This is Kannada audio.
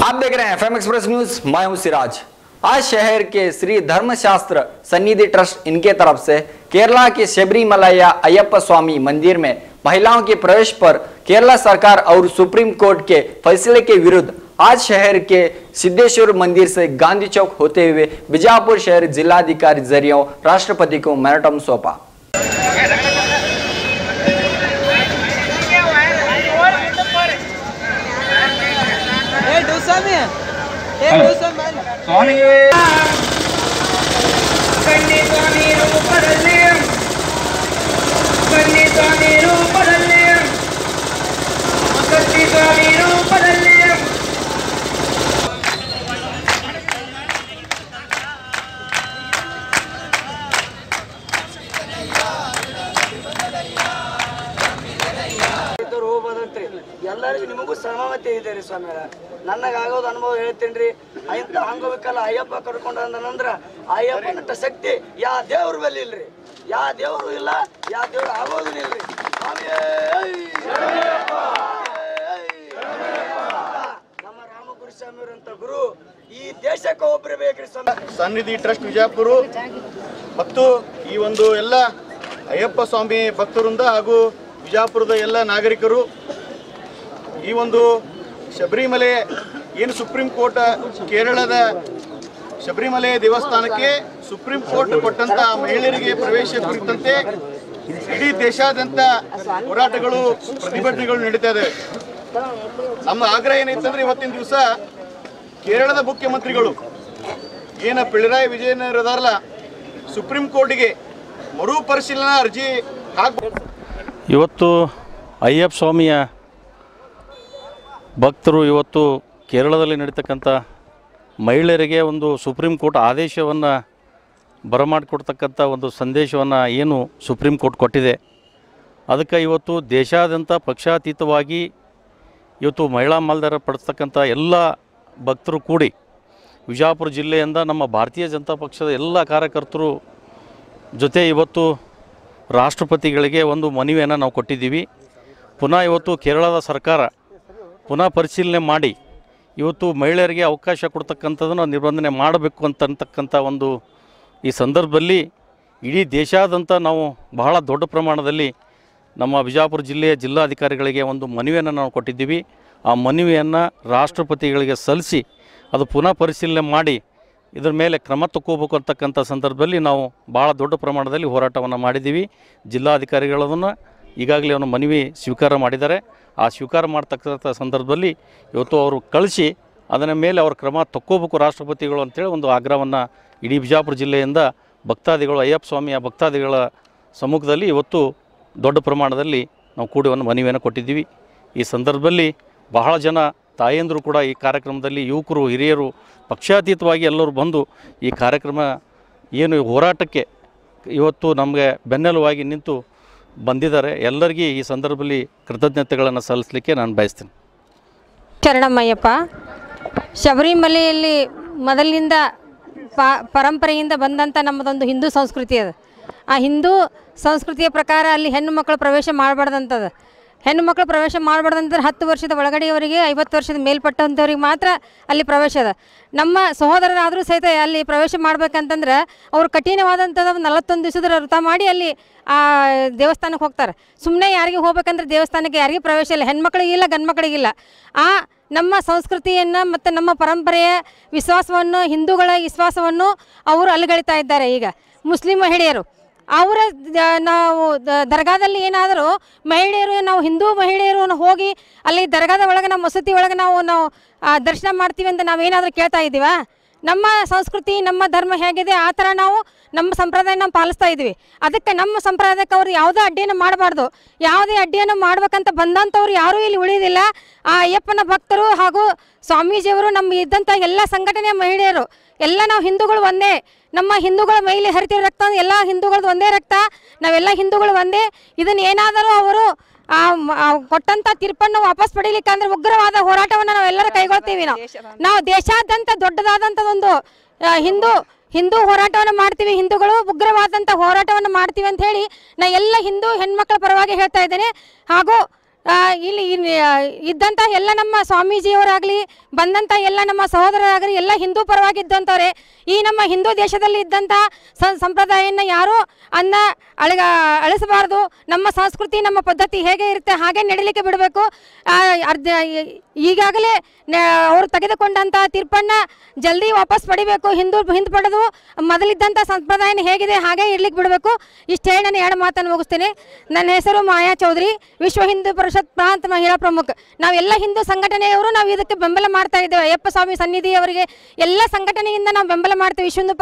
आप देख रहे हैं एफएम एक्सप्रेस न्यूज। मैं हूं सिराज। आज शहर के श्री धर्मशास्त्र सन्निधि ट्रस्ट इनके तरफ से केरला के शबरीमलैया अयप्पा स्वामी मंदिर में महिलाओं के प्रवेश पर केरला सरकार और सुप्रीम कोर्ट के फैसले के विरुद्ध आज शहर के सिद्धेश्वर मंदिर से गांधी चौक होते हुए बीजापुर शहर जिलाधिकारी जरिए राष्ट्रपति को मैराथन सौंपा। ಎಲ್ಲರಿಗೂ ನಿಮಗೂ ಸಮಾನತೆ ಇದೆ ರೀ ಸ್ವಾಮಿ. ನನಗಾಗೋದು ಅನುಭವ ಹೇಳ್ತೇನ್ರಿ. ಇಂಥ ಅಂಗವಿಕಲ ಅಯ್ಯಪ್ಪ ಕರ್ಕೊಂಡು ಅಂದನಂದ್ರ ಅಯ್ಯಪ್ಪನಟ್ಟ ಶಕ್ತಿ ಯಾ ದೇವ್ರ ಬಲ್ಲಿ ಇಲ್ರಿ, ಯಾ ದೇವರು ಇಲ್ಲ, ಯಾ ದೇವ್ರು ಆಗೋದು ಇಲ್ರಿ ಸ್ವಾಮಿ. ನಮ್ಮ ರಾಮಗುರು ಸ್ವಾಮಿಯವರಂತ ಗುರು ಈ ದೇಶಕ್ಕೆ ಒಬ್ಬರೇ ಬೇಕ್ರಿ ಸ್ವಾಮಿ. ಸನ್ನಿಧಿ ಟ್ರಸ್ಟ್ ವಿಜಯಪುರ ಮತ್ತು ಈ ಒಂದು ಎಲ್ಲ ಅಯ್ಯಪ್ಪ ಸ್ವಾಮಿ ಭಕ್ತರಿಂದ ಹಾಗೂ ವಿಜಯಪುರದ ಎಲ್ಲ ನಾಗರಿಕರು ಈ ಒಂದು ಶಬರಿಮಲೆ ಏನು ಸುಪ್ರೀಂ ಕೋರ್ಟ್ ಕೇರಳದ ಶಬರಿಮಲೆ ದೇವಸ್ಥಾನಕ್ಕೆ ಸುಪ್ರೀಂ ಕೋರ್ಟ್ ಕೊಟ್ಟಂತ ಮಹಿಳೆಯರಿಗೆ ಪ್ರವೇಶ ಕುರಿತಂತೆ ಇಡೀ ದೇಶಾದ್ಯಂತ ಹೋರಾಟಗಳು ಪ್ರತಿಭಟನೆಗಳು ನಡೀತಾ ಇದ್ದಾವೆ. ನಮ್ಮ ಆಗ್ರಹ ಏನೈತಂದ್ರೆ ಇವತ್ತಿನ ದಿವಸ ಕೇರಳದ ಮುಖ್ಯಮಂತ್ರಿಗಳು ಏನ ಪಿಣರಾಯಿ ವಿಜಯನ್ ಇರೋದಾರಲ್ಲ ಸುಪ್ರೀಂ ಕೋರ್ಟ್ಗೆ ಮರುಪರಿಶೀಲನಾ ಅರ್ಜಿ ಹಾಕಬೇಕು. ಇವತ್ತು ಅಯ್ಯಪ್ಪ ಸ್ವಾಮಿಯ ಭಕ್ತರು ಇವತ್ತು ಕೇರಳದಲ್ಲಿ ನಡೀತಕ್ಕಂಥ ಮಹಿಳೆಯರಿಗೆ ಒಂದು ಸುಪ್ರೀಂ ಕೋರ್ಟ್ ಆದೇಶವನ್ನು ಬರಮಾಡಿಕೊಡ್ತಕ್ಕಂಥ ಒಂದು ಸಂದೇಶವನ್ನು ಏನು ಸುಪ್ರೀಂ ಕೋರ್ಟ್ ಕೊಟ್ಟಿದೆ, ಅದಕ್ಕೆ ಇವತ್ತು ದೇಶಾದ್ಯಂತ ಪಕ್ಷಾತೀತವಾಗಿ ಇವತ್ತು ಮಹಿಳಾ ಮಾಲ್ದಾರ ಪಡಿಸ್ತಕ್ಕಂಥ ಎಲ್ಲ ಭಕ್ತರು ಕೂಡಿ ವಿಜಯಪುರ ಜಿಲ್ಲೆಯಿಂದ ನಮ್ಮ ಭಾರತೀಯ ಜನತಾ ಪಕ್ಷದ ಎಲ್ಲ ಕಾರ್ಯಕರ್ತರು ಜೊತೆ ಇವತ್ತು ರಾಷ್ಟ್ರಪತಿಗಳಿಗೆ ಒಂದು ಮನವಿಯನ್ನು ನಾವು ಕೊಟ್ಟಿದ್ದೀವಿ. ಪುನಃ ಇವತ್ತು ಕೇರಳದ ಸರ್ಕಾರ ಪುನಃ ಪರಿಶೀಲನೆ ಮಾಡಿ ಇವತ್ತು ಮಹಿಳೆಯರಿಗೆ ಅವಕಾಶ ಕೊಡ್ತಕ್ಕಂಥದ್ದನ್ನು ನಿರ್ಬಂಧನೆ ಮಾಡಬೇಕು ಅಂತಕ್ಕಂಥ ಒಂದು ಈ ಸಂದರ್ಭದಲ್ಲಿ ಇಡೀ ದೇಶಾದ್ಯಂತ ನಾವು ಬಹಳ ದೊಡ್ಡ ಪ್ರಮಾಣದಲ್ಲಿ ನಮ್ಮ ವಿಜಯಪುರ ಜಿಲ್ಲೆಯ ಜಿಲ್ಲಾಧಿಕಾರಿಗಳಿಗೆ ಒಂದು ಮನವಿಯನ್ನು ನಾವು ಕೊಟ್ಟಿದ್ದೀವಿ. ಆ ಮನವಿಯನ್ನು ರಾಷ್ಟ್ರಪತಿಗಳಿಗೆ ಸಲ್ಲಿಸಿ ಅದು ಪುನಃ ಪರಿಶೀಲನೆ ಮಾಡಿ ಇದರ ಮೇಲೆ ಕ್ರಮ ತಗೋಬೇಕು ಅಂತಕ್ಕಂಥ ಸಂದರ್ಭದಲ್ಲಿ ನಾವು ಭಾಳ ದೊಡ್ಡ ಪ್ರಮಾಣದಲ್ಲಿ ಹೋರಾಟವನ್ನು ಮಾಡಿದ್ದೀವಿ. ಜಿಲ್ಲಾಧಿಕಾರಿಗಳದನ್ನು ಈಗಾಗಲೇ ಅವನು ಮನವಿ ಸ್ವೀಕಾರ ಮಾಡಿದ್ದಾರೆ. ಆ ಸ್ವೀಕಾರ ಮಾಡ್ತಕ್ಕಂಥ ಸಂದರ್ಭದಲ್ಲಿ ಇವತ್ತು ಅವರು ಕಳಿಸಿ ಅದರ ಮೇಲೆ ಅವ್ರ ಕ್ರಮ ತಗೋಬೇಕು ರಾಷ್ಟ್ರಪತಿಗಳು ಅಂತೇಳಿ ಒಂದು ಆಗ್ರಹವನ್ನು ಇಡೀ ಬಿಜಾಪುರ ಜಿಲ್ಲೆಯಿಂದ ಭಕ್ತಾದಿಗಳು ಅಯ್ಯಪ್ಪ ಸ್ವಾಮಿಯ ಭಕ್ತಾದಿಗಳ ಸಮ್ಮುಖದಲ್ಲಿ ಇವತ್ತು ದೊಡ್ಡ ಪ್ರಮಾಣದಲ್ಲಿ ನಾವು ಕೂಡಿ ಒಂದು ಮನವಿಯನ್ನು ಕೊಟ್ಟಿದ್ದೀವಿ. ಈ ಸಂದರ್ಭದಲ್ಲಿ ಬಹಳ ಜನ ತಾಯಂದರು ಕೂಡ ಈ ಕಾರ್ಯಕ್ರಮದಲ್ಲಿ ಯುವಕರು ಹಿರಿಯರು ಪಕ್ಷಾತೀತವಾಗಿ ಎಲ್ಲರೂ ಬಂದು ಈ ಕಾರ್ಯಕ್ರಮ ಏನು ಹೋರಾಟಕ್ಕೆ ಇವತ್ತು ನಮಗೆ ಬೆನ್ನೆಲುವಾಗಿ ನಿಂತು ಬಂದಿದ್ದಾರೆ. ಎಲ್ಲರಿಗೂ ಈ ಸಂದರ್ಭದಲ್ಲಿ ಕೃತಜ್ಞತೆಗಳನ್ನು ಸಲ್ಲಿಸಲಿಕ್ಕೆ ನಾನು ಬಯಸ್ತೀನಿ. ಶರಣಮಯ್ಯಪ್ಪ, ಶಬರಿಮಲೆಯಲ್ಲಿ ಮೊದಲಿನಿಂದ ಪರಂಪರೆಯಿಂದ ಬಂದಂಥ ನಮ್ಮದೊಂದು ಹಿಂದೂ ಸಂಸ್ಕೃತಿ ಅದು. ಆ ಹಿಂದೂ ಸಂಸ್ಕೃತಿಯ ಪ್ರಕಾರ ಅಲ್ಲಿ ಹೆಣ್ಣು ಮಕ್ಕಳು ಪ್ರವೇಶ ಮಾಡಬಾರ್ದಂಥದ್ದು. ಹೆಣ್ಣು ಮಕ್ಕಳು ಪ್ರವೇಶ ಮಾಡಬಾರ್ದಂದ್ರೆ 10 ವರ್ಷದ ಒಳಗಡೆಯವರಿಗೆ 50 ವರ್ಷದ ಮೇಲ್ಪಟ್ಟಂಥವ್ರಿಗೆ ಮಾತ್ರ ಅಲ್ಲಿ ಪ್ರವೇಶ ಅದ. ನಮ್ಮ ಸಹೋದರರಾದರೂ ಸಹಿತ ಅಲ್ಲಿ ಪ್ರವೇಶ ಮಾಡ್ಬೇಕಂತಂದ್ರೆ ಅವರು ಕಠಿಣವಾದಂಥದ್ದು 41 ದಿವಸದ ವ್ರತ ಮಾಡಿ ಅಲ್ಲಿ ಆ ದೇವಸ್ಥಾನಕ್ಕೆ ಹೋಗ್ತಾರೆ. ಸುಮ್ಮನೆ ಯಾರಿಗೆ ಹೋಗ್ಬೇಕಂದ್ರೆ ದೇವಸ್ಥಾನಕ್ಕೆ ಯಾರಿಗೂ ಪ್ರವೇಶ ಇಲ್ಲ, ಹೆಣ್ಮಕ್ಳಿಗಿಲ್ಲ ಗಂಡು ಮಕ್ಕಳಿಗಿಲ್ಲ. ಆ ನಮ್ಮ ಸಂಸ್ಕೃತಿಯನ್ನು ಮತ್ತು ನಮ್ಮ ಪರಂಪರೆಯ ವಿಶ್ವಾಸವನ್ನು, ಹಿಂದೂಗಳ ವಿಶ್ವಾಸವನ್ನು ಅವರು ಅಲುಗಳಿತಾ ಇದ್ದಾರೆ. ಈಗ ಮುಸ್ಲಿಂ ಮಹಿಳೆಯರು ಅವರ ನಾವು ದರ್ಗಾದಲ್ಲಿ ಏನಾದರೂ ಮಹಿಳೆಯರು, ನಾವು ಹಿಂದೂ ಮಹಿಳೆಯರು ಹೋಗಿ ಅಲ್ಲಿ ದರ್ಗಾದ ಒಳಗೆ ನಮ್ಮ ಮಸೂತಿ ಒಳಗೆ ನಾವು ದರ್ಶನ ಮಾಡ್ತೀವಿ ಅಂತ ನಾವೇನಾದರೂ ಕೇಳ್ತಾ ಇದ್ದೀವಾ? ನಮ್ಮ ಸಂಸ್ಕೃತಿ ನಮ್ಮ ಧರ್ಮ ಹೇಗಿದೆ ಆ ಥರ ನಾವು ನಮ್ಮ ಸಂಪ್ರದಾಯ ನಾವು ಪಾಲಿಸ್ತಾ ಇದ್ದೀವಿ. ಅದಕ್ಕೆ ನಮ್ಮ ಸಂಪ್ರದಾಯಕ್ಕೆ ಅವರು ಯಾವುದೇ ಅಡ್ಡಿಯನ್ನು ಮಾಡಬಾರ್ದು. ಯಾವುದೇ ಅಡ್ಡಿಯನ್ನು ಮಾಡ್ಬೇಕಂತ ಬಂದಂಥವ್ರು ಯಾರೂ ಇಲ್ಲಿ ಉಳಿಯೋದಿಲ್ಲ. ಆ ಅಯ್ಯಪ್ಪನ ಭಕ್ತರು ಹಾಗೂ ಸ್ವಾಮೀಜಿಯವರು ನಮ್ಮ ಇದ್ದಂಥ ಎಲ್ಲ ಸಂಘಟನೆಯ ಮಹಿಳೆಯರು ಎಲ್ಲ ನಾವು ಹಿಂದೂಗಳು ಒಂದೇ. ನಮ್ಮ ಹಿಂದೂಗಳ ಮೈಲಿ ಹರಿತಿರೋ ರಕ್ತ ಎಲ್ಲ ಹಿಂದೂಗಳದ್ದು ಒಂದೇ ರಕ್ತ, ನಾವೆಲ್ಲ ಹಿಂದೂಗಳು ಒಂದೇ. ಇದನ್ನು ಏನಾದರೂ ಅವರು ಕೊಟ್ಟಂಥ ತೀರ್ಪನ್ನು ವಾಪಸ್ ಪಡೀಲಿಕ್ಕೆ ಅಂದರೆ ಉಗ್ರವಾದ ಹೋರಾಟವನ್ನು ನಾವೆಲ್ಲರೂ ಕೈಗೊಳ್ತೀವಿ. ನಾವು ದೇಶಾದ್ಯಂತ ದೊಡ್ಡದಾದಂಥದ್ದೊಂದು ಹಿಂದೂ ಹೋರಾಟವನ್ನು ಮಾಡ್ತೀವಿ. ಹಿಂದೂಗಳು ಉಗ್ರವಾದಂಥ ಹೋರಾಟವನ್ನು ಮಾಡ್ತೀವಿ ಅಂತ ಹೇಳಿ ನಾ ಎಲ್ಲ ಹಿಂದೂ ಹೆಣ್ಮಕ್ಳ ಪರವಾಗಿ ಹೇಳ್ತಾ ಇದ್ದೇನೆ. ಹಾಗೂ ಇಲ್ಲಿ ಇದ್ದಂಥ ಎಲ್ಲ ನಮ್ಮ ಸ್ವಾಮೀಜಿಯವರಾಗಲಿ ಬಂದಂಥ ಎಲ್ಲ ನಮ್ಮ ಸಹೋದರರಾಗಲಿ ಎಲ್ಲ ಹಿಂದೂ ಪರವಾಗಿದ್ದಂಥವ್ರೆ. ಈ ನಮ್ಮ ಹಿಂದೂ ದೇಶದಲ್ಲಿ ಇದ್ದಂಥ ಸಂಪ್ರದಾಯನ ಯಾರೂ ಅಳಿಸಬಾರ್ದು. ನಮ್ಮ ಸಂಸ್ಕೃತಿ ನಮ್ಮ ಪದ್ಧತಿ ಹೇಗೆ ಇರುತ್ತೆ ಹಾಗೆ ನಡೀಲಿಕ್ಕೆ ಬಿಡಬೇಕು. ಈಗಾಗಲೇ ಅವರು ತೆಗೆದುಕೊಂಡಂಥ ತೀರ್ಪನ್ನು ಜಲ್ದಿ ವಾಪಸ್ ಪಡಿಬೇಕು. ಹಿಂದೆ ಪಡೆದು ಮೊದಲಿದ್ದಂಥ ಸಂಪ್ರದಾಯನ ಹೇಗಿದೆ ಹಾಗೆ ಇರ್ಲಿಕ್ಕೆ ಬಿಡಬೇಕು. ಇಷ್ಟು ಹೇಳಿ ನಾನು 2 ಮಾತನ್ನು ಮುಗಿಸ್ತೇನೆ. ನನ್ನ ಹೆಸರು ಮಾಯಾ ಚೌಧರಿ, ವಿಶ್ವ ಹಿಂದೂ ಪರಿಷತ್ ಪ್ರಾಂತ ಮಹಿಳಾ ಪ್ರಮುಖ. ನಾವೆಲ್ಲ ಹಿಂದೂ ಸಂಘಟನೆಯವರು ನಾವು ಇದಕ್ಕೆ ಬೆಂಬಲ ಮಾಡ್ತಾ ಇದ್ದೇವೆ. ಅಯ್ಯಪ್ಪ ಸ್ವಾಮಿ ಸನ್ನಿಧಿಯವರಿಗೆ ಎಲ್ಲ ಸಂಘಟನೆಯಿಂದ ನಾವು ಬೆಂಬಲ ಮಾಡ್ತೇವೆ. ವಿಶ್ವ ಹಿಂದೂ